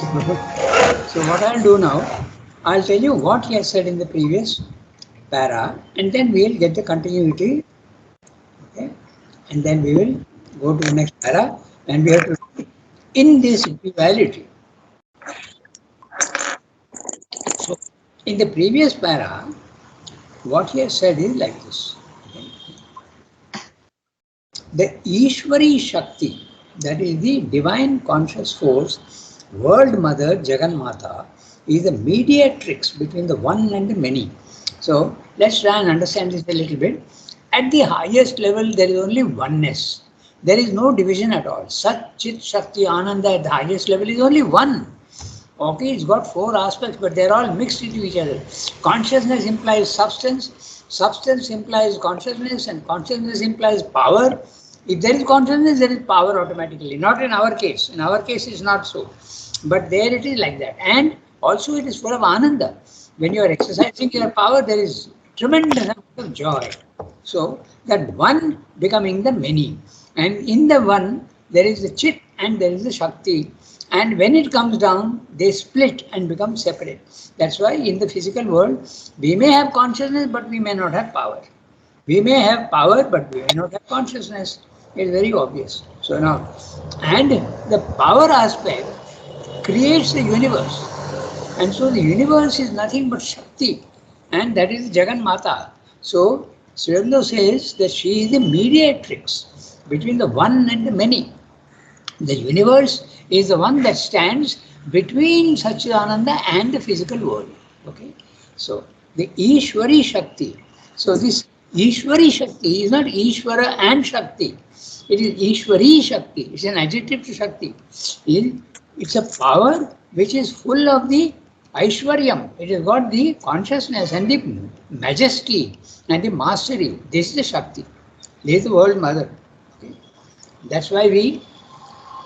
So what I'll do now, I'll tell you what he has said in the previous para, and then we'll get the continuity, okay? And then we will go to the next para, and we have to in this duality. So in the previous para, what he has said is like this. The Ishwari Shakti, that is the divine conscious force, world mother Jagannatha, is the mediatrix between the one and the many. So let's try and understand this a little bit. At the highest level, there is only oneness. There is no division at all. Sat, Chit, Shakti, Ananda at the highest level is only one. Okay, it's got four aspects, but they're all mixed into each other. Consciousness implies substance, substance implies consciousness, and consciousness implies power. If there is consciousness, there is power automatically. Not in our case. In our case, it's not so. But there it is like that. And also it is full of ananda. When you are exercising your power, there is tremendous amount of joy. So that one becoming the many. And in the one, there is the chit and there is the shakti. And when it comes down, they split and become separate. That's why in the physical world, we may have consciousness, but we may not have power. We may have power, but we may not have consciousness. It's very obvious. So now, and the power aspect creates the universe. And so the universe is nothing but Shakti. And that is Jagannatha. So Sri Aurobindo says that she is the mediatrix between the one and the many. The universe is the one that stands between Satchidananda and the physical world. Okay. So the Ishwari Shakti. So this Ishwari Shakti is not Ishvara and Shakti. It is Ishwari Shakti. It's an adjective to Shakti. It's a power which is full of the Aishwaryam. It has got the consciousness and the majesty and the mastery. This is the Shakti. This is the world mother. Okay. That's why we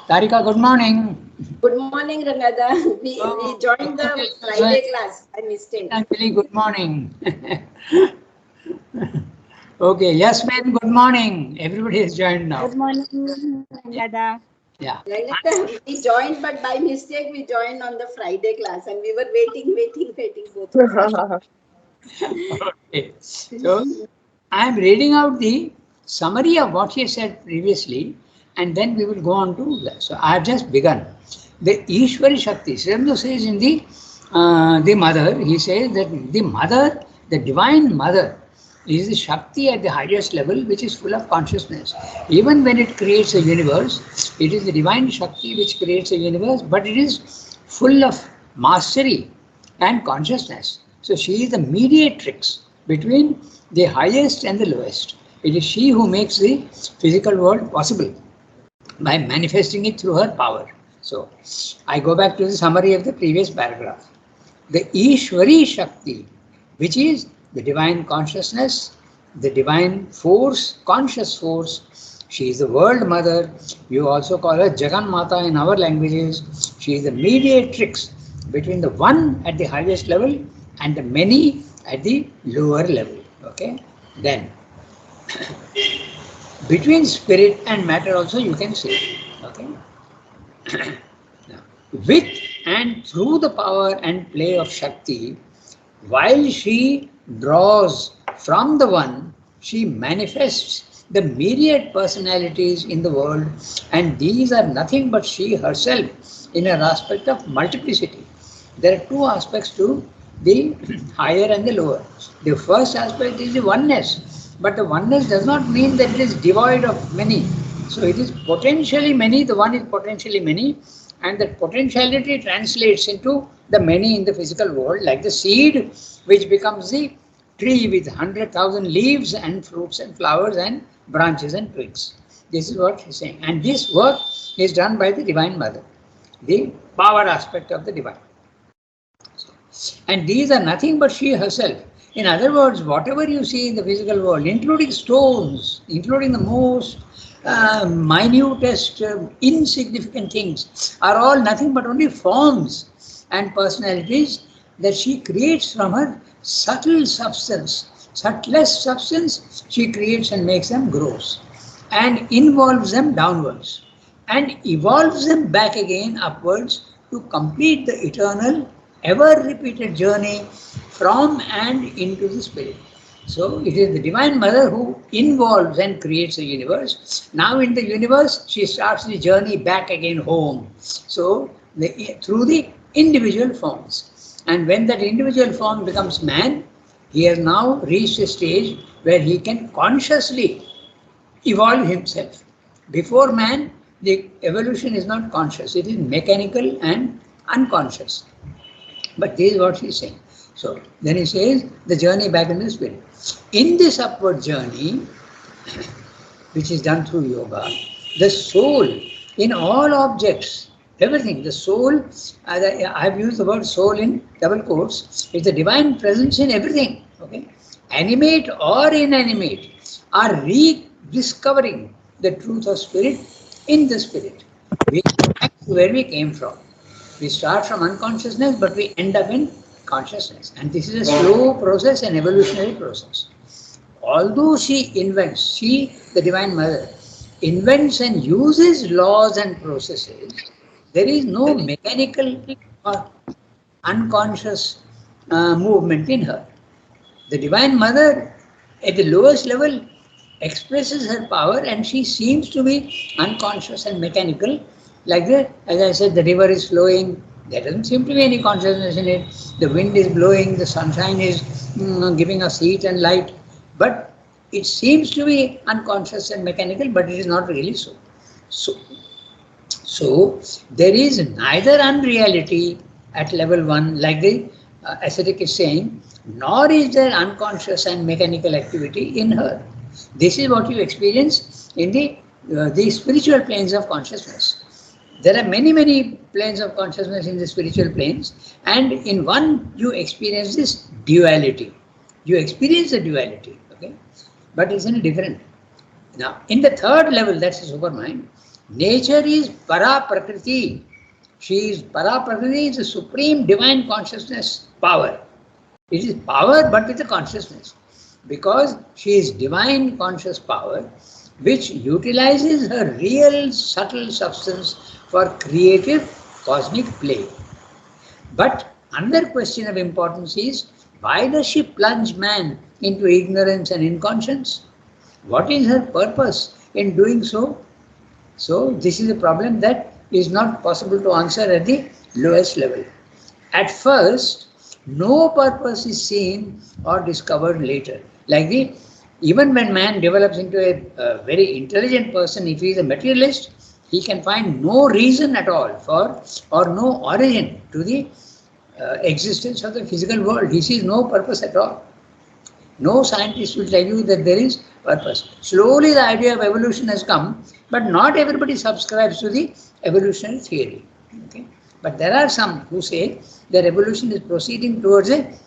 Tarika, good morning. Good morning, Rangada. We joined the Friday class by mistake. Really good morning. Okay, Yasmin, good morning. Everybody has joined now. Good morning, Rangada. Yeah. Rangada, we joined, but by mistake we joined on the Friday class and we were waiting both. Okay. So, I am reading out the summary of what he said previously, and then we will go on to that. So I have just begun. The Ishwari Shakti, Sri Aurobindo says in the mother, he says that the mother, the divine mother, is the Shakti at the highest level, which is full of consciousness. Even when it creates a universe, it is the divine Shakti which creates a universe, but it is full of mastery and consciousness. So she is the mediatrix between the highest and the lowest. It is she who makes the physical world possible by manifesting it through her power. So, I go back to the summary of the previous paragraph. The Ishwari Shakti, which is the divine consciousness, the divine force, conscious force, she is the world mother. You also call her Jagannatha in our languages. She is the mediatrix between the one at the highest level and the many at the lower level. Okay? Then, between spirit and matter also you can say. Okay? Now, with and through the power and play of Shakti, while she draws from the one, she manifests the myriad personalities in the world, and these are nothing but she herself in her aspect of multiplicity. There are two aspects to the higher and the lower. The first aspect is the oneness, but the oneness does not mean that it is devoid of many. So it is potentially many, the one is potentially many, and that potentiality translates into the many in the physical world, like the seed which becomes the tree with 100,000 leaves and fruits and flowers and branches and twigs. This is what he's saying. And this work is done by the Divine Mother, the power aspect of the Divine. And these are nothing but she herself. In other words, whatever you see in the physical world, including stones, including the most minutest, insignificant things, are all nothing but only forms and personalities that she creates from her subtle substance. Subtlest substance she creates and makes them gross and involves them downwards and evolves them back again upwards to complete the eternal, ever-repeated journey from and into the spirit. So it is the Divine Mother who involves and creates the universe. Now in the universe, she starts the journey back again home. So through the individual forms. And when that individual form becomes man, he has now reached a stage where he can consciously evolve himself. Before man, the evolution is not conscious, it is mechanical and unconscious. But this is what he is saying. So then he says the journey back in the spirit. In this upward journey, which is done through yoga, the soul in all objects, everything, the soul, I have used the word soul in double quotes, is the divine presence in everything. Okay, animate or inanimate are rediscovering the truth of spirit in the spirit. We go back to where we came from. We start from unconsciousness, but we end up in consciousness. And this is a slow process, an evolutionary process. Although she invents, she, the Divine Mother, invents and uses laws and processes, there is no mechanical or unconscious movement in her. The Divine Mother, at the lowest level, expresses her power, and she seems to be unconscious and mechanical. Like as I said, the river is flowing, there doesn't seem to be any consciousness in it. The wind is blowing, the sunshine is giving us heat and light. But it seems to be unconscious and mechanical, but it is not really so. So there is neither unreality at level 1, like the ascetic is saying, nor is there unconscious and mechanical activity in her. This is what you experience in the spiritual planes of consciousness. There are many planes of consciousness in the spiritual planes, and in one you experience this duality. You experience the duality, okay? But it's in a different. Now, in the third level, that's the supermind, nature is para prakriti. She is para prakriti, is the supreme divine consciousness power. It is power, but with a consciousness, because she is divine conscious power, which utilizes her real subtle substance for creative cosmic play. But another question of importance is, why does she plunge man into ignorance and inconscience? What is her purpose in doing so? So this is a problem that is not possible to answer at the lowest level. At first, no purpose is seen or discovered later. Like even when man develops into a very intelligent person, if he is a materialist, he can find no reason at all for, or no origin to the existence of the physical world. He sees no purpose at all. No scientist will tell you that there is purpose. Slowly the idea of evolution has come, but not everybody subscribes to the evolutionary theory. Okay? But there are some who say that evolution is proceeding towards an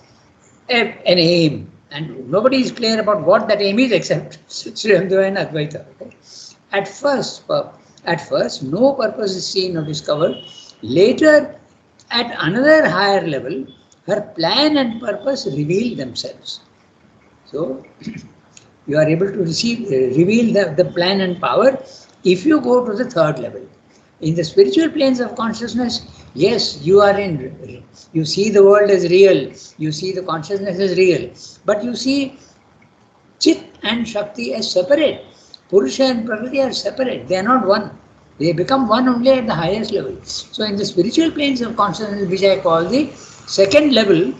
aim, and nobody is clear about what that aim is except Sri Aurobindo and Advaita. Okay? At first, no purpose is seen or discovered. Later, at another higher level, her plan and purpose reveal themselves. So, you are able to reveal the plan and power if you go to the third level. In the spiritual planes of consciousness, yes, you see the world as real, you see the consciousness as real, but you see Chit and Shakti as separate. Purusha and Prakriti are separate, they are not one. They become one only at the highest level. So in the spiritual planes of consciousness, which I call the second level,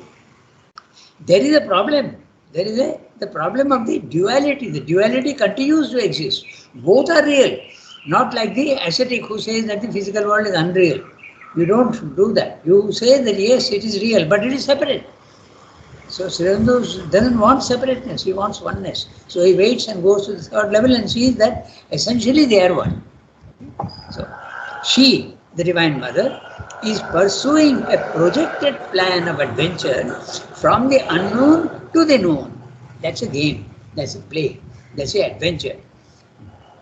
there is a problem. There is the problem of the duality. The duality continues to exist. Both are real. Not like the ascetic who says that the physical world is unreal. You don't do that. You say that yes, it is real, but it is separate. So Sri Aurobindo doesn't want separateness, he wants oneness. So he waits and goes to the third level and sees that essentially they are one. So she, the Divine Mother, is pursuing a projected plan of adventure from the unknown to the known. That's a game, that's a play, that's an adventure.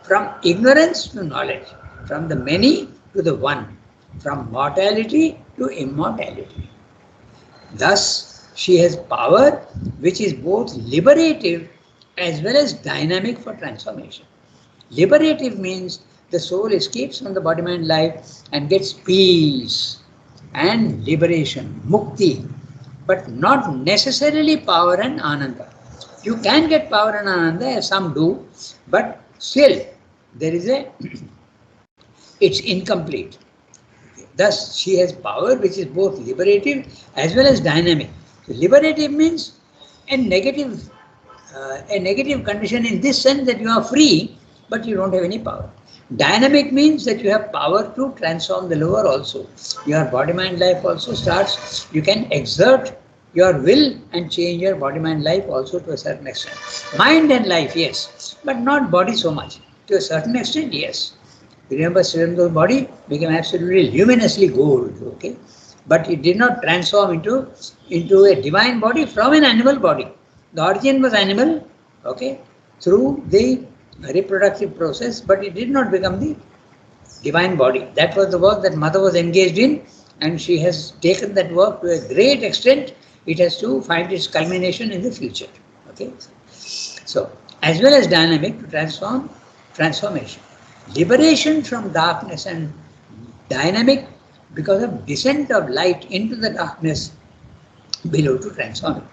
From ignorance to knowledge, from the many to the one, from mortality to immortality. Thus, she has power which is both liberative as well as dynamic for transformation. Liberative means the soul escapes from the body-mind life and gets peace. and liberation, mukti, but not necessarily power and ananda. You can get power and ananda, as some do, but still there is a, it's incomplete. Thus, she has power which is both liberative as well as dynamic. So liberative means a negative, a negative condition in this sense that you are free, but you don't have any power. Dynamic means that you have power to transform the lower also. Your body mind life also starts, you can exert your will and change your body mind life also to a certain extent. Mind and life, yes, but not body so much. To a certain extent, yes. Remember, Sriram's body became absolutely luminously gold, okay? But it did not transform into a divine body from an animal body. The origin was animal, okay, through the reproductive process, but it did not become the divine body. That was the work that mother was engaged in, and she has taken that work to a great extent. It has to find its culmination in the future, okay? So, as well as dynamic to transformation. Liberation from darkness and dynamic because of descent of light into the darkness below to transform it.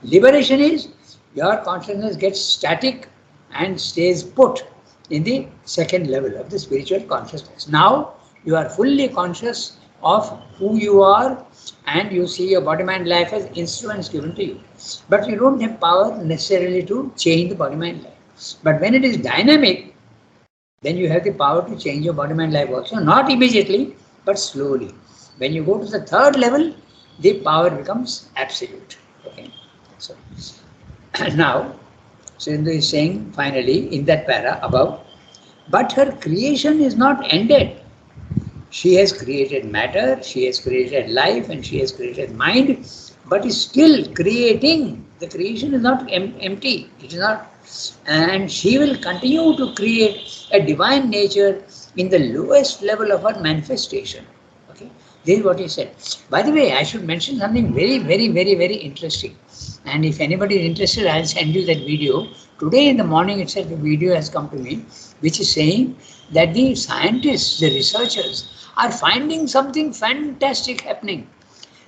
Liberation is your consciousness gets static and stays put in the second level of the spiritual consciousness. Now you are fully conscious of who you are and you see your body mind life as instruments given to you. But you don't have power necessarily to change the body mind life. But when it is dynamic, then you have the power to change your body mind life also, not immediately, but slowly. When you go to the third level, the power becomes absolute. Okay. So now, Sindhu is saying finally in that para above, but her creation is not ended. She has created matter, she has created life, and she has created mind, but is still creating. The creation is not empty. It is not, and she will continue to create a divine nature in the lowest level of her manifestation. Okay, this is what he said. By the way, I should mention something very, very, very, very interesting. And if anybody is interested, I'll send you that video. Today in the morning itself, a video has come to me, which is saying that the scientists, the researchers, are finding something fantastic happening.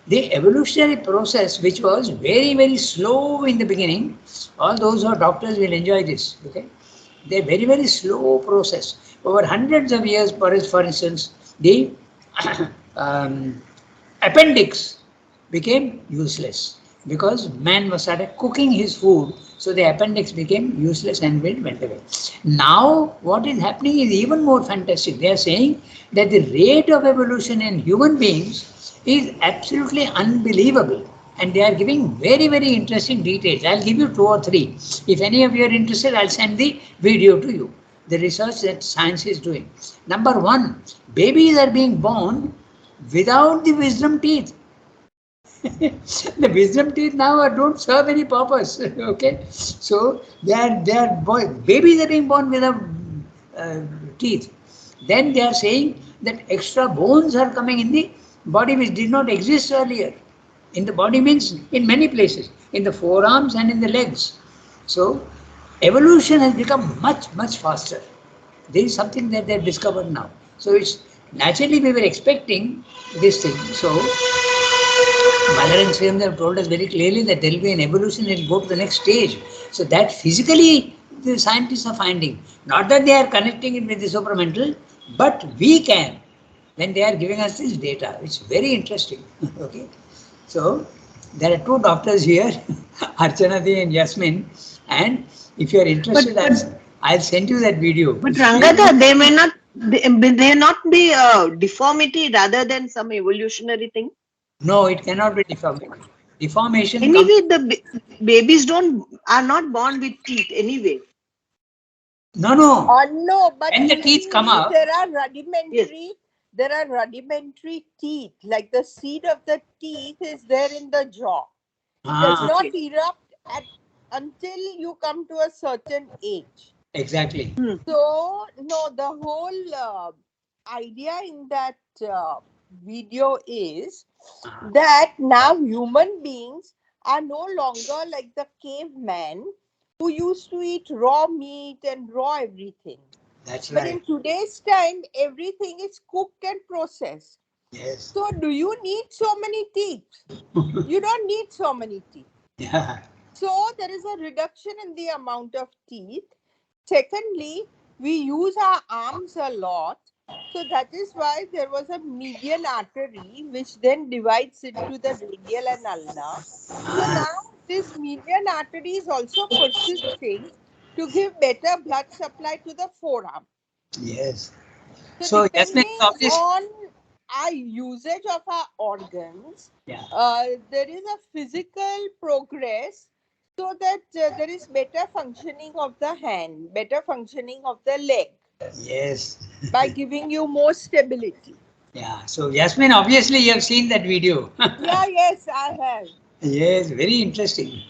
The evolutionary process, which was very, very slow in the beginning, all those who are doctors will enjoy this. Okay, they're very, very slow process. Over hundreds of years, for instance, the appendix became useless because man was started cooking his food, so the appendix became useless and went away. Now what is happening is even more fantastic. They are saying that the rate of evolution in human beings is absolutely unbelievable, and they are giving very, very interesting details. I'll give you 2 or 3. If any of you are interested, I'll send the video to you. The research that science is doing. Number 1, babies are being born without the wisdom teeth. The wisdom teeth now don't serve any purpose. Okay, so babies are being born without teeth. Then they are saying that extra bones are coming in the body which did not exist earlier. In the body means in many places, in the forearms and in the legs. So evolution has become much, much faster. There is something that they have discovered now. So it's naturally we were expecting this thing. So Mother and Sriram have told us very clearly that there will be an evolution, it will go to the next stage. So that physically the scientists are finding. Not that they are connecting it with the supramental, but we can. When they are giving us this data, it's very interesting. Okay. So there are 2 doctors here, Archanadi and Yasmin, and if you are interested, I'll send you that video. But Rangada, they may not be a deformity rather than some evolutionary thing. No, it cannot be deformation. Deformation. Anyway, the babies are not born with teeth anyway. No. No, but when the teeth come out, there are rudimentary. Yes. There are rudimentary teeth. Like the seed of the teeth is there in the jaw. It does not erupt until you come to a certain age. Exactly. So, no, the whole idea in that video is that now human beings are no longer like the caveman who used to eat raw meat and raw everything. That's But right. in today's time, everything is cooked and processed. Yes. So do you need so many teeth? You don't need so many teeth. Yeah. So there is a reduction in the amount of teeth. Secondly, we use our arms a lot. So that is why there was a median artery which then divides into the radial and ulnar. So Ah, now this median artery is also persisting to give better blood supply to the forearm. yes. So So Yasmin, depending obviously, on our usage of our organs, yeah. there is a physical progress so that there is better functioning of the hand, better functioning of the leg Yes. by giving you more stability. Yeah. So Yasmin, obviously you have seen that video. Yeah, yes, I have. Yes, very interesting.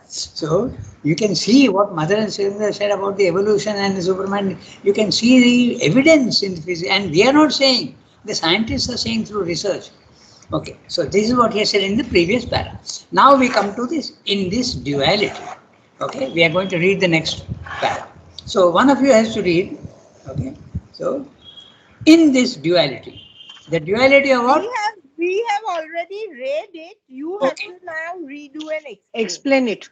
So you can see what Mother and Sridhar said about the evolution and the Superman. You can see the evidence in the physics, and we are not saying. The scientists are saying through research. Okay, so this is what he said in the previous para. Now we come to this in this duality. Okay, we are going to read the next para. So one of you has to read. Okay, so in this duality, the duality of what? We have already read it. You have Okay. to now redo and explain. Explain it.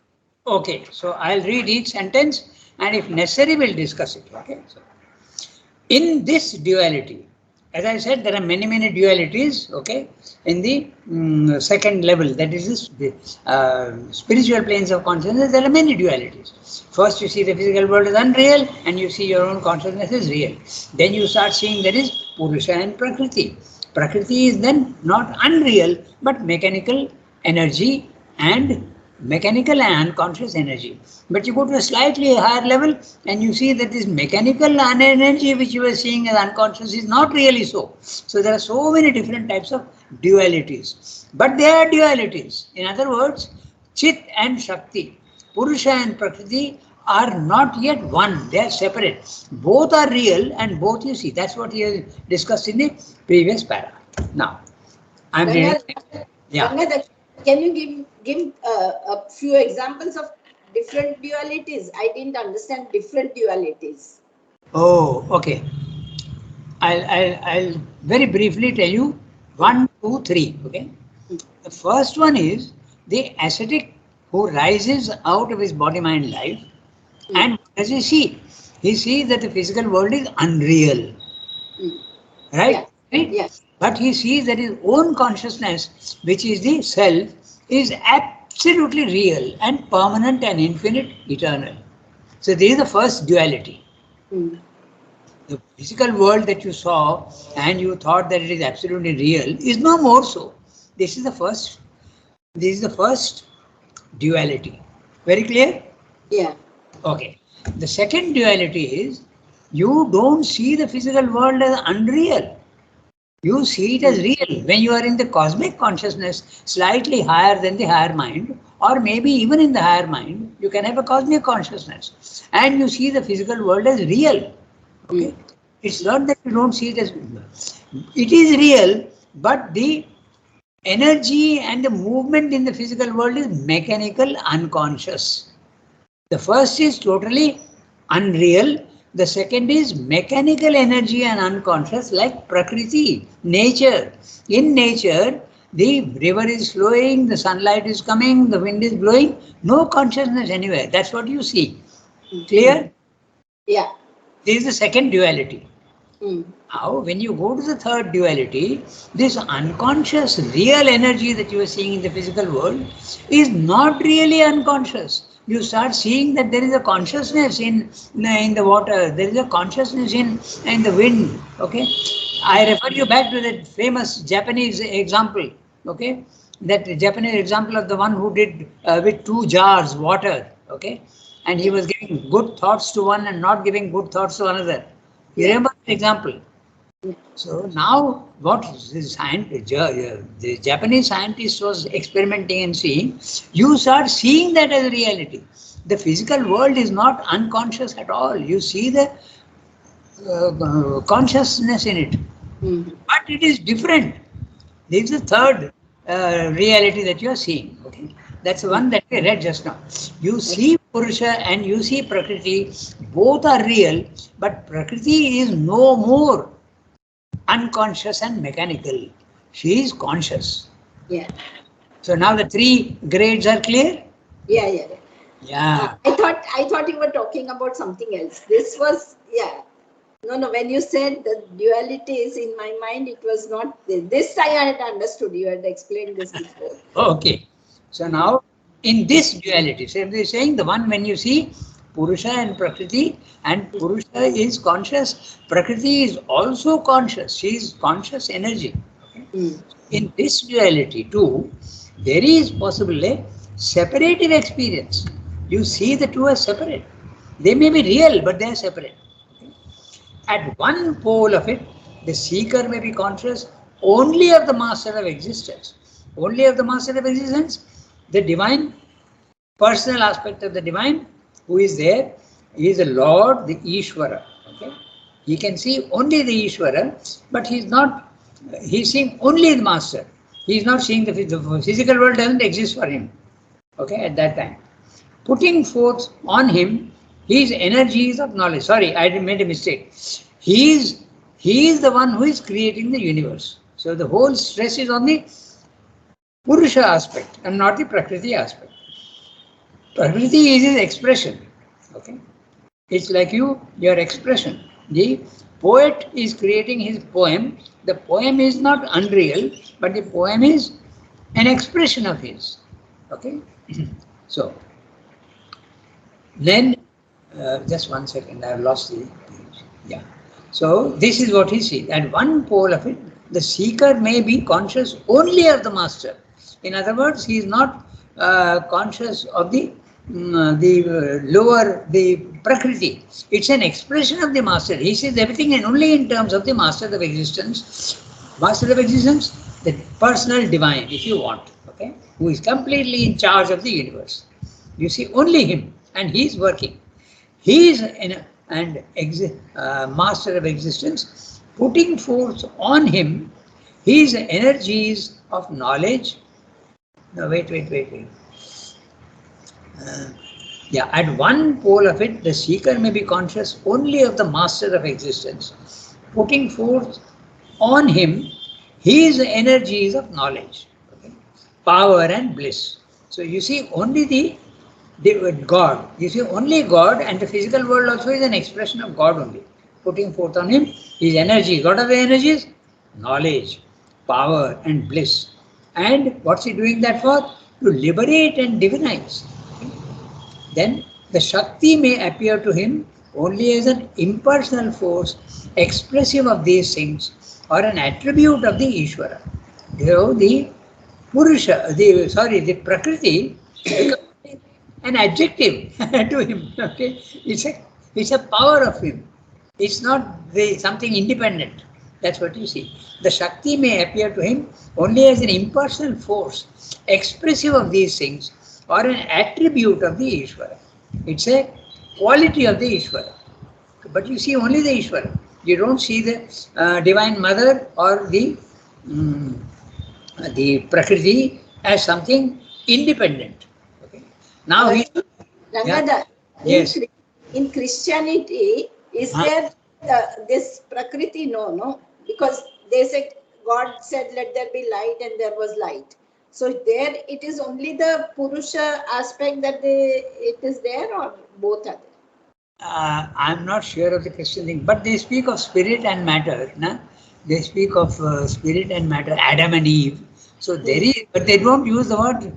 Okay, so I'll read each sentence and if necessary, we'll discuss it. Okay, so in this duality, as I said, there are many dualities. Okay, in the second level, that is this, the spiritual planes of consciousness, there are many dualities. First, you see the physical world is unreal, and you see your own consciousness is real. Then you start seeing there is Purusha and Prakriti. Prakriti is then not unreal, but mechanical energy and mechanical and unconscious energy. But you go to a slightly higher level and you see that this mechanical energy which you are seeing as unconscious is not really so. So there are so many different types of dualities. But they are dualities. In other words, Chit and Shakti, Purusha and Prakriti are not yet one. They are separate. Both are real and both you see. That's what he discussed in the previous para. Now, I'm reading. Yeah. Gangadhar, can you give a few examples of different dualities? I didn't understand different dualities. Oh, okay. I'll very briefly tell you one, two, three. Okay. The first one is the ascetic who rises out of his body mind life. And what does he see? He sees that the physical world is unreal. Right? Yeah. Right? Yeah. But he sees that his own consciousness, which is the self, is absolutely real and permanent and infinite, eternal. So this is the first duality. The physical world that you saw and you thought that it is absolutely real is no more so. This is the first. This is the first duality. Very clear? Yeah. Okay. The second duality is you don't see the physical world as unreal. You see it as real. When you are in the cosmic consciousness, slightly higher than the higher mind, or maybe even in the higher mind, you can have a cosmic consciousness. And you see the physical world as real. Okay? It's not that you don't see it as it is real, but the energy and the movement in the physical world is mechanical, unconscious. The first is totally unreal. The second is mechanical energy and unconscious, like Prakriti, nature. In nature, the river is flowing, the sunlight is coming, the wind is blowing, no consciousness anywhere. That's what you see. Clear? Yeah. This is the second duality. Mm. Now, when you go to the third duality, this unconscious real energy that you are seeing in the physical world is not really unconscious. You start seeing that there is a consciousness in the water, there is a consciousness in the wind. Okay, I refer you back to that famous Japanese example. Okay, that Japanese example of the one who did with 2 jars water. Okay, and he was giving good thoughts to one and not giving good thoughts to another. You remember the example? So now what the Japanese scientist was experimenting and seeing, you start seeing that as reality. The physical world is not unconscious at all. You see the consciousness in it. But it is different. This is the third reality that you are seeing. Okay, that's the one that we read just now. You see Purusha and you see Prakriti, both are real, but Prakriti is no more unconscious and mechanical. she is conscious. Yeah. So now the three grades are clear? Yeah, yeah, yeah. Yeah. I thought you were talking about something else. This was, yeah. No, when you said the dualities in my mind, it was not this. I had understood. You had explained this before. Okay. So now in this duality, so they're saying the one when you see Purusha and Prakriti, and Purusha is conscious, Prakriti is also conscious. She is conscious energy. Mm. In this duality too, there is possible a separative experience. You see the two as separate. They may be real, but they are separate. At one pole of it, the seeker may be conscious only of the master of existence. Only of the master of existence, the divine, personal aspect of the divine, who is there, he is the Lord, the Ishvara. Okay? He can see only the Ishvara, but he is not, he is seeing only the master. He is not seeing the physical world doesn't exist for him. Okay, at that time. Putting forth on him his energies of knowledge. Sorry, I made a mistake. He is the one who is creating the universe. So the whole stress is on the Purusha aspect and not the Prakriti aspect. Prakriti is his expression. Okay, it's like your expression. The poet is creating his poem. The poem is not unreal, but the poem is an expression of his. Okay, so then just 1 second, I have lost the page. Yeah. So this is what he sees. At one pole of it, the seeker may be conscious only of the master. In other words, he is not conscious of the lower, the Prakriti. It's an expression of the master. He sees everything and only in terms of the master of existence. Master of existence, the personal divine, if you want, okay, who is completely in charge of the universe. You see only him, and he is working. He is master of existence, putting forth on him his energies of knowledge. No, wait. Yeah, at one pole of it, the seeker may be conscious only of the master of existence, putting forth on him his energies of knowledge, okay, power and bliss. So you see only the God. You see only God, and the physical world also is an expression of God only. Putting forth on him his energies. What are the energies? Knowledge, power and bliss. And what's he doing that for? To liberate and divinize. Then the Shakti may appear to him only as an impersonal force expressive of these things or an attribute of the Ishvara. The Purusha, the Prakriti becomes an adjective to him. Okay, it's a power of him. It's not something independent. That's what you see. The Shakti may appear to him only as an impersonal force expressive of these things or an attribute of the Ishvara. It's a quality of the Ishvara. But you see only the Ishvara. You don't see the Divine Mother or the Prakriti as something independent. Okay. Now Rangadhar, yes. in Christianity, is there this Prakriti? No, because they said God said, "Let there be light," and there was light. So there, it is only the Purusha aspect that it is there, or both are there? I'm not sure of the Christian thing, but they speak of spirit and matter. Na? They speak of spirit and matter, Adam and Eve. So there is, but they don't use the word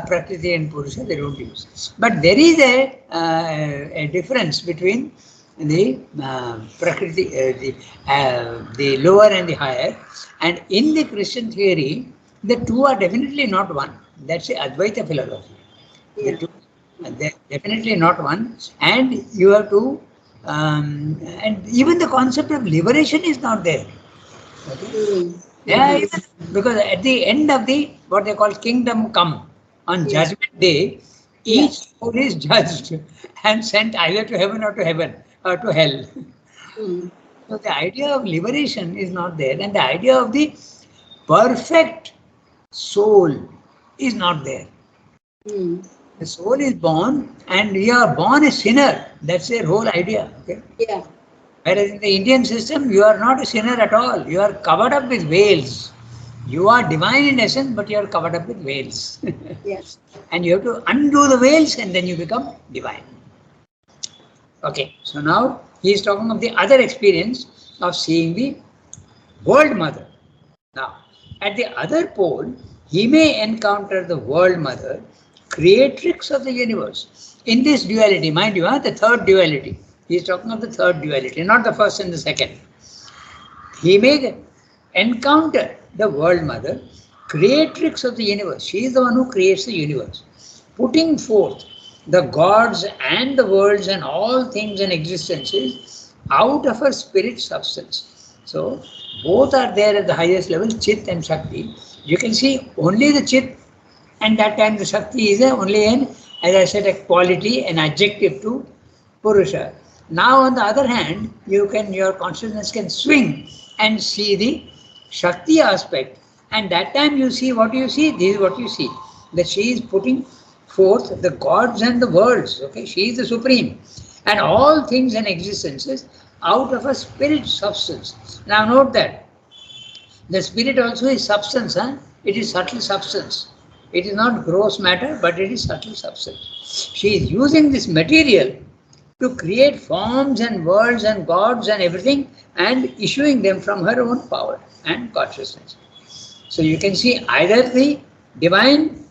Prakriti and Purusha. They don't use. But there is a difference between the Prakriti, the lower and the higher. And in the Christian theory, the two are definitely not one. That's the Advaita philosophy. Yeah. The two, they're definitely not one. And you have to, and even the concept of liberation is not there. Okay? Yeah, even because at the end of the what they call kingdom come on Judgment Day, each soul is judged and sent either to heaven or to hell. So the idea of liberation is not there, and the idea of the perfect soul is not there. The soul is born, and you are born a sinner. That's their whole idea. Okay? Yeah. Whereas in the Indian system, you are not a sinner at all. You are covered up with veils. You are divine in essence, but you are covered up with veils. Yes. And you have to undo the veils and then you become divine. Okay, so now he is talking of the other experience of seeing the world mother. Now, at the other pole, he may encounter the world mother, creatrix of the universe. In this duality, mind you, the third duality. He is talking of the third duality, not the first and the second. He may encounter the world mother, creatrix of the universe. She is the one who creates the universe, putting forth the gods and the worlds and all things and existences out of her spirit substance. So both are there at the highest level, Chit and Shakti. You can see only the Chit, and that time the Shakti is only an, as I said, a quality, an adjective to Purusha. Now on the other hand, your consciousness can swing and see the Shakti aspect, and that time you see what you see. This is what you see, that she is putting forth the gods and the worlds. Okay, she is the supreme, and all things and existences out of a spirit substance. Now note that the spirit also is substance. It is subtle substance. It is not gross matter, but it is subtle substance. She is using this material to create forms and worlds and gods and everything, and issuing them from her own power and consciousness. So you can see either the divine,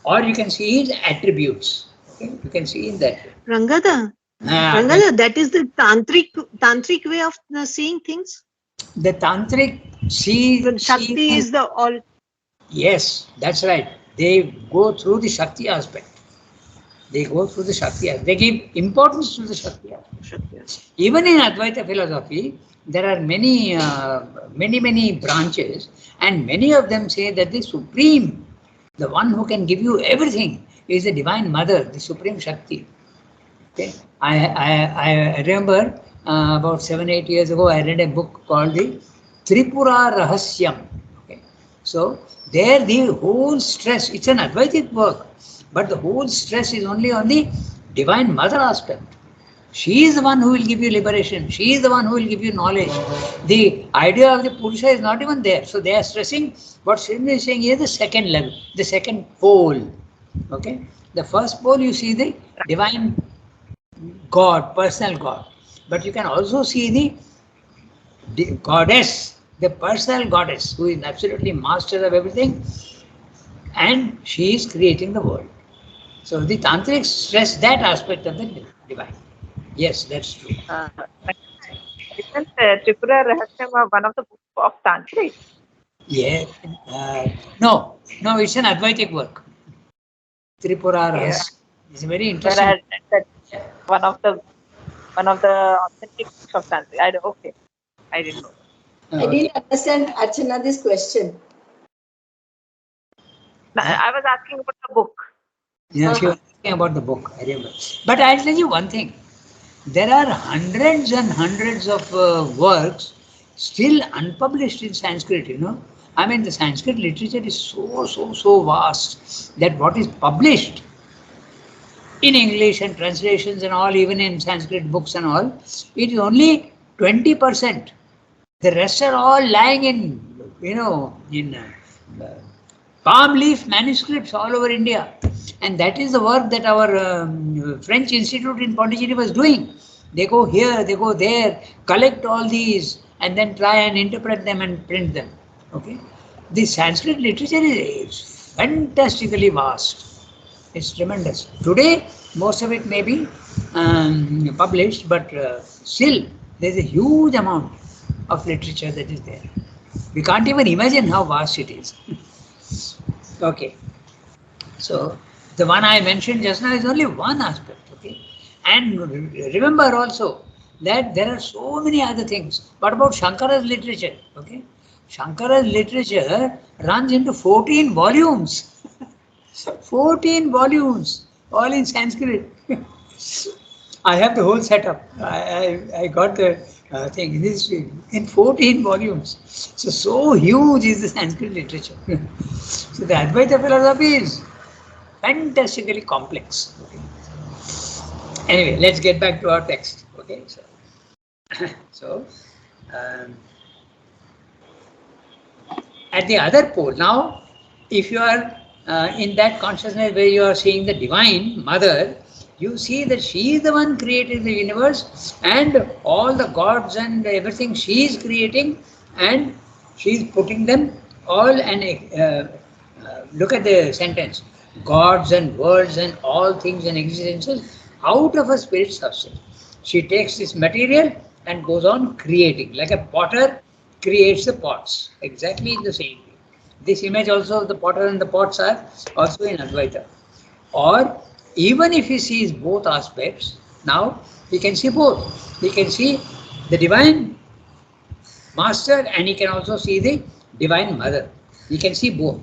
or you can see his attributes. Okay? You can see in that way. Rangada, that is the tantric way of seeing things. The tantric see Shakti is the all. Yes, that's right. They go through the Shakti aspect. They go through the Shakti aspect. They give importance to the Shakti aspect. Even in Advaita philosophy, there are many branches, and many of them say that the Supreme, the one who can give you everything, is the Divine Mother, the Supreme Shakti. Okay, I remember about 7-8 years ago, I read a book called the Tripura Rahasyam. Okay, so there the whole stress, it's an Advaitic work, but the whole stress is only on the Divine Mother aspect. She is the one who will give you liberation. She is the one who will give you knowledge. The idea of the Purusha is not even there. So they are stressing, what Sridhar is saying is the second level, the second pole. Okay, the first pole you see the divine God, personal God, but you can also see the goddess, the personal goddess, who is absolutely master of everything, and she is creating the world. So the tantrics stress that aspect of the divine. Yes, that's true. Isn't Tripura Rahasyam one of the books of Tantric? Yeah. No, it's an Advaitic work. Tripura Rahasya. It's a very interesting. But I read that one of the authentic books of Tantric. I didn't know. I didn't understand, Archana, this question. I was asking about the book. Yeah, she was asking about the book, I remember. But I'll tell you one thing. There are hundreds and hundreds of works still unpublished in Sanskrit, I mean, the Sanskrit literature is so vast that what is published in English and translations and all, even in Sanskrit books and all, it is only 20%. The rest are all lying in palm leaf manuscripts all over India. And that is the work that our French Institute in Pondicherry was doing. They go here, they go there, collect all these, and then try and interpret them and print them. Okay, the Sanskrit literature is fantastically vast. It's tremendous. Today, most of it may be published, but still there's a huge amount of literature that is there. We can't even imagine how vast it is. Okay, so the one I mentioned just now is only one aspect. Okay, and remember also that there are so many other things. What about Shankara's literature? Okay, Shankara's literature runs into 14 volumes. 14 volumes, all in Sanskrit. I have the whole setup. I got the thing. This in 14 volumes. So huge is the Sanskrit literature. So the Advaita philosophy is fantastically complex. Okay. Anyway, let's get back to our text. Okay, so at the other pole. Now, if you are in that consciousness where you are seeing the Divine Mother, you see that she is the one creating the universe and all the gods and everything she is creating, and she is putting them all. And look at the sentence: gods and worlds and all things and existences out of a spirit substance. She takes this material and goes on creating, like a potter creates the pots, exactly in the same way. This image also of the potter and the pots are also in Advaita. Or even if he sees both aspects, now he can see both. He can see the Divine Master and he can also see the Divine Mother. He can see both.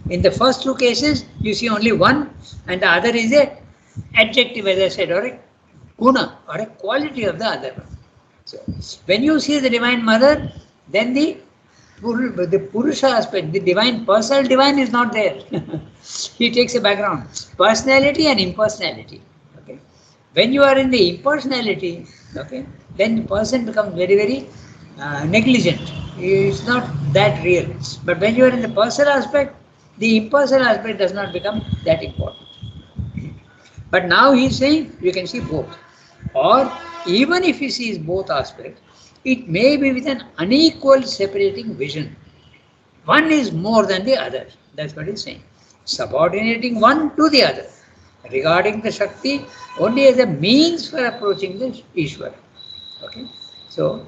In the first two cases, you see only one, and the other is a adjective, as I said, or a guna, or a quality of the other one. So, when you see the Divine Mother, then the Purusha aspect, the divine, personal divine is not there. He takes a background. Personality and impersonality. Okay. When you are in the impersonality, okay, then the person becomes very, very negligent. It's not that real. But when you are in the personal aspect, the impersonal aspect does not become that important. But now he is saying you can see both. Or even if he sees both aspects, it may be with an unequal separating vision. One is more than the other. That's what he's saying. Subordinating one to the other. Regarding the Shakti only as a means for approaching the Ishvara. Okay? So,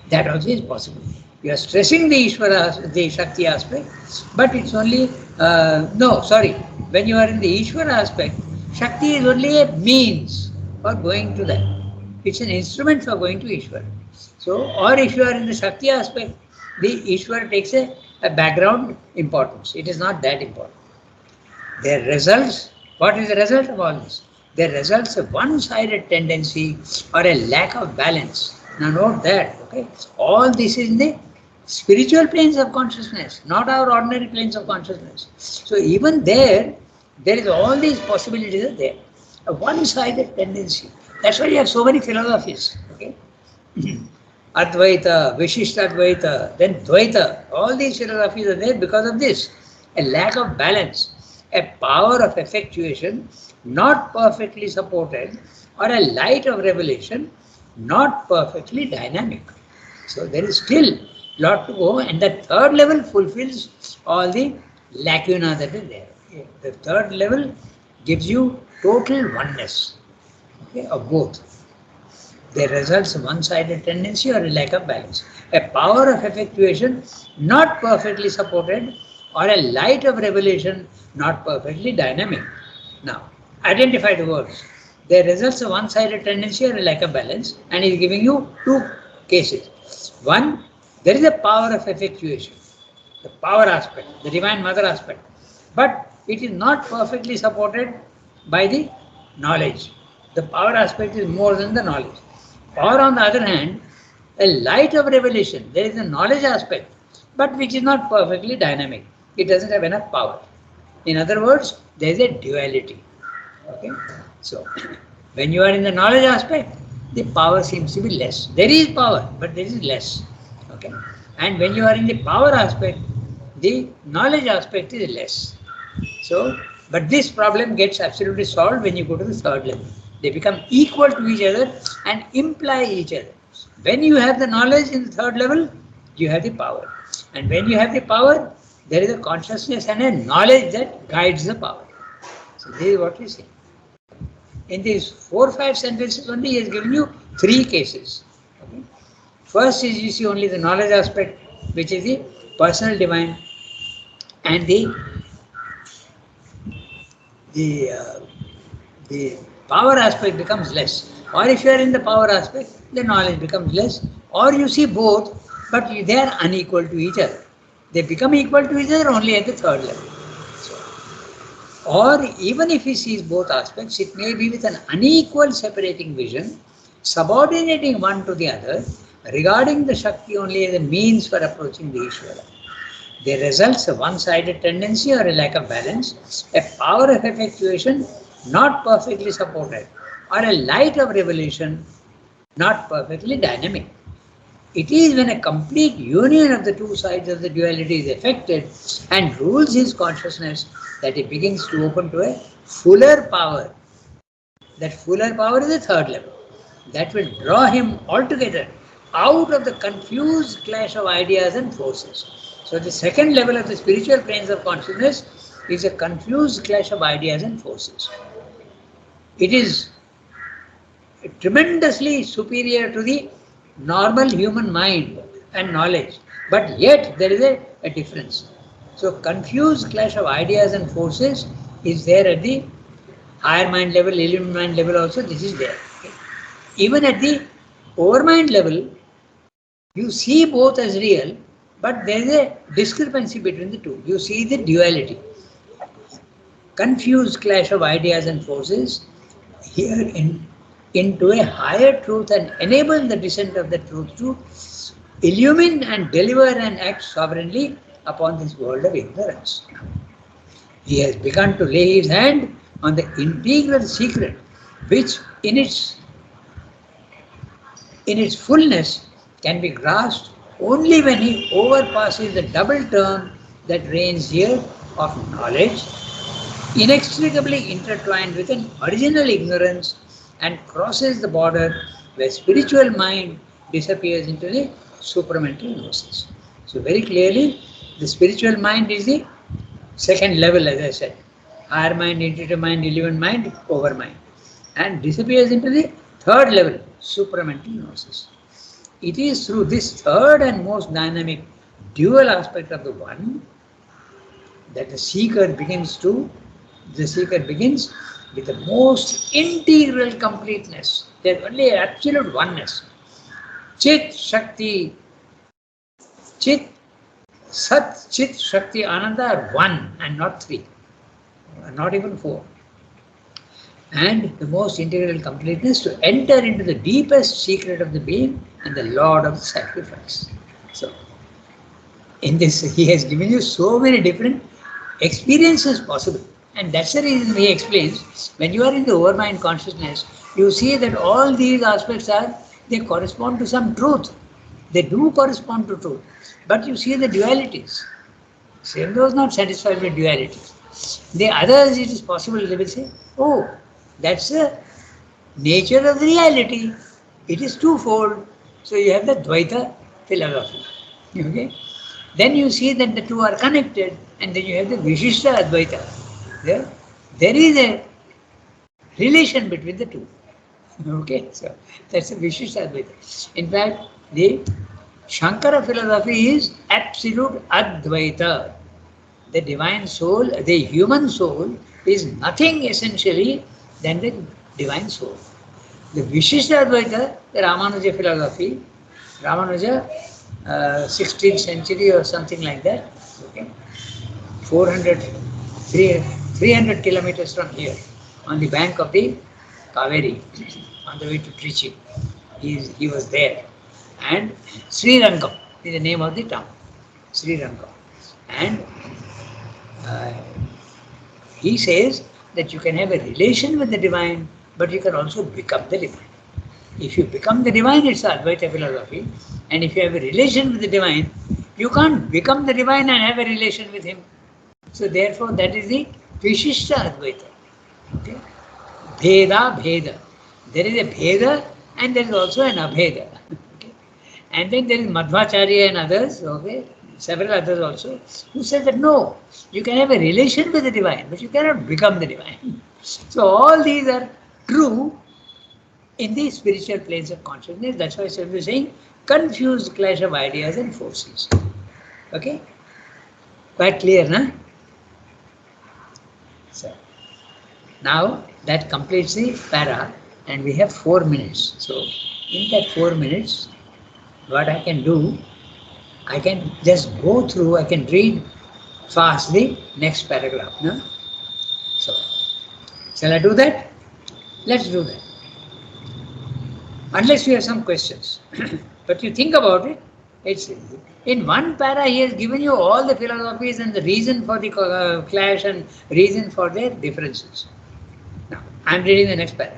that also is possible. You are stressing the Ishvara, the Shakti aspect, but it's only, when you are in the Ishvara aspect, Shakti is only a means for going to that. It's an instrument for going to Ishvara. So, or if you are in the Shakti aspect, the Ishvara takes a background importance. It is not that important. Their results, what is the result of all this? Their results a one-sided tendency or a lack of balance. Now note that, okay? All this is in the spiritual planes of consciousness, not our ordinary planes of consciousness. So even there is all these possibilities are there. A one-sided tendency. That's why you have so many philosophies, okay? Advaita, Vishishtadvaita, then Dvaita. All these philosophies are there because of this. A lack of balance, a power of effectuation not perfectly supported, or a light of revelation not perfectly dynamic. So there is still lot to go, and the third level fulfills all the lacuna that is there. Okay. The third level gives you total oneness, okay, of both. There results a one-sided tendency or a lack of balance. A power of effectuation not perfectly supported, or a light of revelation not perfectly dynamic. Now, identify the words. There results a one-sided tendency or a lack of balance, and is giving you two cases. One, there is a power of effectuation, the power aspect, the Divine Mother aspect, but it is not perfectly supported by the knowledge. The power aspect is more than the knowledge. Or on the other hand, a light of revelation, there is a knowledge aspect, but which is not perfectly dynamic. It doesn't have enough power. In other words, there is a duality. Okay? So, when you are in the knowledge aspect, the power seems to be less. There is power, but there is less. Okay? And when you are in the power aspect, the knowledge aspect is less. So, but this problem gets absolutely solved when you go to the third level. They become equal to each other and imply each other. When you have the knowledge in the third level, you have the power. And when you have the power, there is a consciousness and a knowledge that guides the power. So this is what we say. In these 4 or 5 sentences only, he has given you 3 cases. Okay? First is you see only the knowledge aspect, which is the personal divine, and the power aspect becomes less. Or if you are in the power aspect, the knowledge becomes less. Or you see both, but they are unequal to each other. They become equal to each other only at the third level. So, or even if he sees both aspects, it may be with an unequal separating vision, subordinating one to the other, regarding the Shakti only as a means for approaching the Ishvara. There results a one-sided tendency or a lack of balance, a power of effectuation not perfectly supported, or a light of revelation not perfectly dynamic. It is when a complete union of the two sides of the duality is effected and rules his consciousness that he begins to open to a fuller power. That fuller power is the third level. That will draw him altogether out of the confused clash of ideas and forces. So the second level of the spiritual planes of consciousness is a confused clash of ideas and forces. It is tremendously superior to the normal human mind and knowledge, but yet there is a difference. So confused clash of ideas and forces is there at the higher mind level, illumined mind level also, this is there. Okay? Even at the overmind level, you see both as real, but there is a discrepancy between the two. You see the duality. Confused clash of ideas and forces here into a higher truth and enable the descent of the truth to illumine and deliver and act sovereignly upon this world of ignorance. He has begun to lay his hand on the integral secret, which in its fullness can be grasped only when he overpasses the double turn that reigns here of knowledge, inextricably intertwined with an original ignorance, and crosses the border where spiritual mind disappears into the supramental gnosis. So very clearly, the spiritual mind is the second level, as I said. Higher mind, intuitive mind, illumined mind, overmind. And disappears into the third level, supramental gnosis. It is through this third and most dynamic dual aspect of the one that the seeker begins with the most integral completeness. There is only absolute oneness. Chit, Shakti, Chit, Sat, Chit, Shakti, Ananda are one and not three, not even four. And the most integral completeness to enter into the deepest secret of the being and the Lord of the sacrifice. So, in this, he has given you so many different experiences possible. And that's the reason he explains, when you are in the overmind consciousness, you see that all these aspects they correspond to some truth. They do correspond to truth. But you see the dualities. Same those not satisfied with duality. The others, it is possible they will say, oh, that's the nature of the reality. It is twofold. So you have the Dvaita philosophy. Okay? Then you see that the two are connected, and then you have the Vishishta Advaita. There is a relation between the two. Okay, so that's a Vishishta Advaita. In fact, the Shankara philosophy is absolute Advaita. The divine soul, the human soul, is nothing essentially than the divine soul. The Vishishta Advaita, the Ramanuja philosophy, Ramanuja, 16th century or something like that, okay, 300 kilometers from here, on the bank of the Kaveri, on the way to Trichy. He was there. And Srirangam is the name of the town, Srirangam. And he says that you can have a relation with the divine, but you can also become the divine. If you become the divine, it's the Advaita philosophy. And if you have a relation with the divine, you can't become the divine and have a relation with him. So therefore, that is the Vishishta Advaita. Okay? Bheda, Bheda. There is a Bheda and there is also an Abheda. Okay? And then there is Madhvacharya and others, okay, several others also, who say that no, you can have a relation with the divine, but you cannot become the divine. So all these are true in the spiritual planes of consciousness. That's why we're saying confused clash of ideas and forces. Okay? Quite clear, na? So, now that completes the para, and we have 4 minutes. So, in that 4 minutes, what I can do, I can just go through, I can read fast the next paragraph. No? So, shall I do that? Let's do that. Unless you have some questions. But you think about it, it's in one para he has given you all the philosophies and the reason for the clash and reason for their differences. Now, I am reading the next para.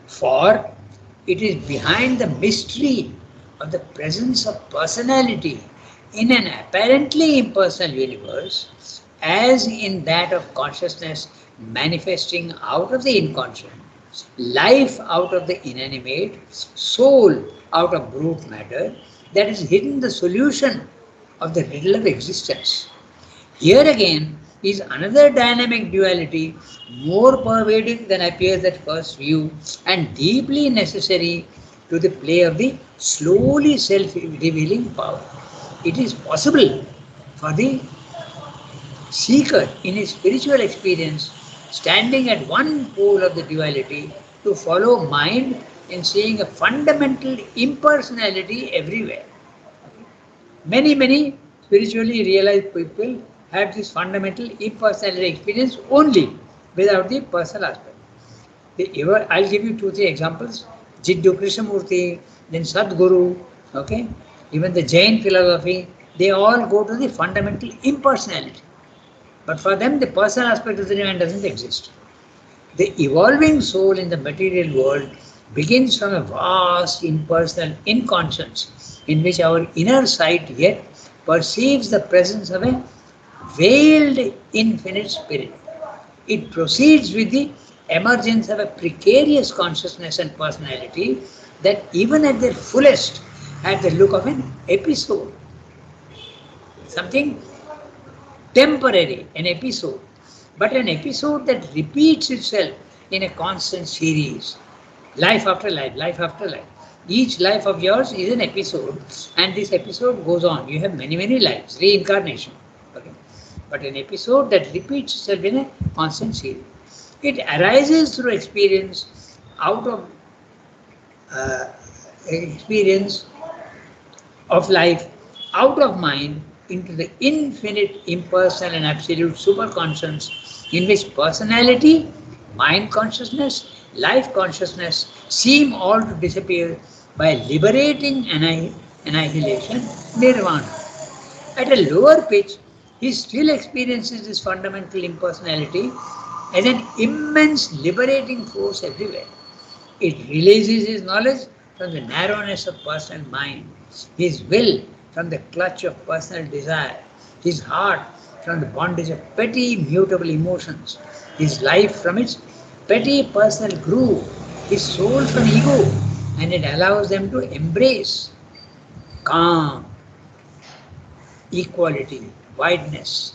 For it is behind the mystery of the presence of personality in an apparently impersonal universe, as in that of consciousness manifesting out of the inconscient, life out of the inanimate, soul out of brute matter, that is hidden the solution of the riddle of existence. Here again is another dynamic duality, more pervading than appears at first view and deeply necessary to the play of the slowly self-revealing power. It is possible for the seeker in his spiritual experience, standing at one pole of the duality, to follow mind in seeing a fundamental impersonality everywhere. Many spiritually realized people have this fundamental impersonality experience only without the personal aspect. I'll give you 2-3 examples. Jiddu Krishnamurti, then Sadguru, okay, even the Jain philosophy, they all go to the fundamental impersonality. But for them, the personal aspect of the divine doesn't exist. The evolving soul in the material world begins from a vast impersonal inconscience in which our inner sight yet perceives the presence of a veiled infinite spirit. It proceeds with the emergence of a precarious consciousness and personality that even at their fullest have the look of an episode. Something temporary, an episode, but an episode that repeats itself in a constant series, life after life, life after life. Each life of yours is an episode, and this episode goes on. You have many lives, reincarnation. Okay? But an episode that repeats itself in a constant series. It arises through experience, out of experience of life, out of mind, into the infinite, impersonal and absolute superconscious in which personality, mind consciousness, life consciousness seem all to disappear by liberating annihilation, nirvana. At a lower pitch, he still experiences this fundamental impersonality as an immense liberating force everywhere. It releases his knowledge from the narrowness of personal mind, his will from the clutch of personal desire, his heart from the bondage of petty mutable emotions, his life from its petty personal groove, his soul from ego, and it allows them to embrace calm, equality, wideness,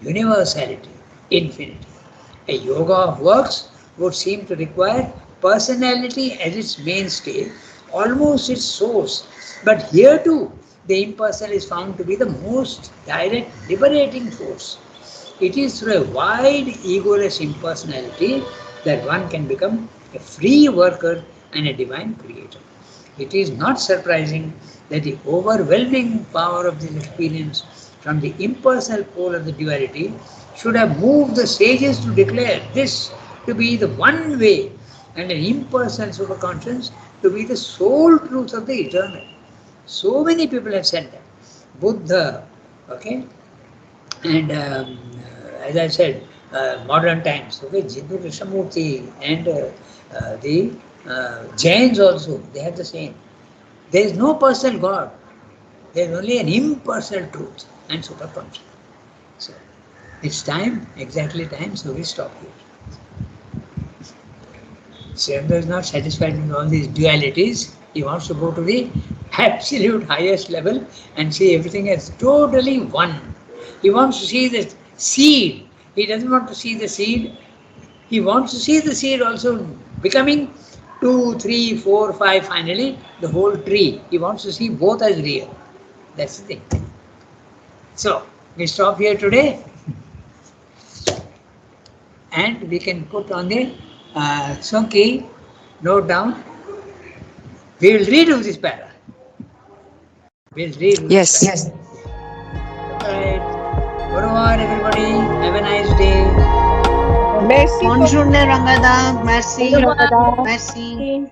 universality, infinity. A yoga of works would seem to require personality as its mainstay, almost its source, but here too the impersonal is found to be the most direct liberating force. It is through a wide egoless impersonality that one can become a free worker and a divine creator. It is not surprising that the overwhelming power of this experience from the impersonal pole of the duality should have moved the sages to declare this to be the one way and an impersonal superconscious to be the sole truth of the eternal. So many people have said that. Buddha, okay, and as I said, modern times, okay, Jiddu Krishnamurti and the Jains also, they have the same. There is no personal God. There is only an impersonal truth and superconscious. So, it's time, exactly time, so we stop here. Srivendra is not satisfied with all these dualities. He wants to go to the absolute highest level and see everything as totally one. He wants to see the seed. He doesn't want to see the seed. He wants to see the seed also becoming 2, 3, 4, 5, finally the whole tree. He wants to see both as real. That's the thing. So, we stop here today and we can put on the Sonki, note down. We will redo this para. We'll redo this para. Yes. Alright. Au revoir everybody. Have a nice day. Merci. Bonjour Rangada, merci. Rangada. Merci.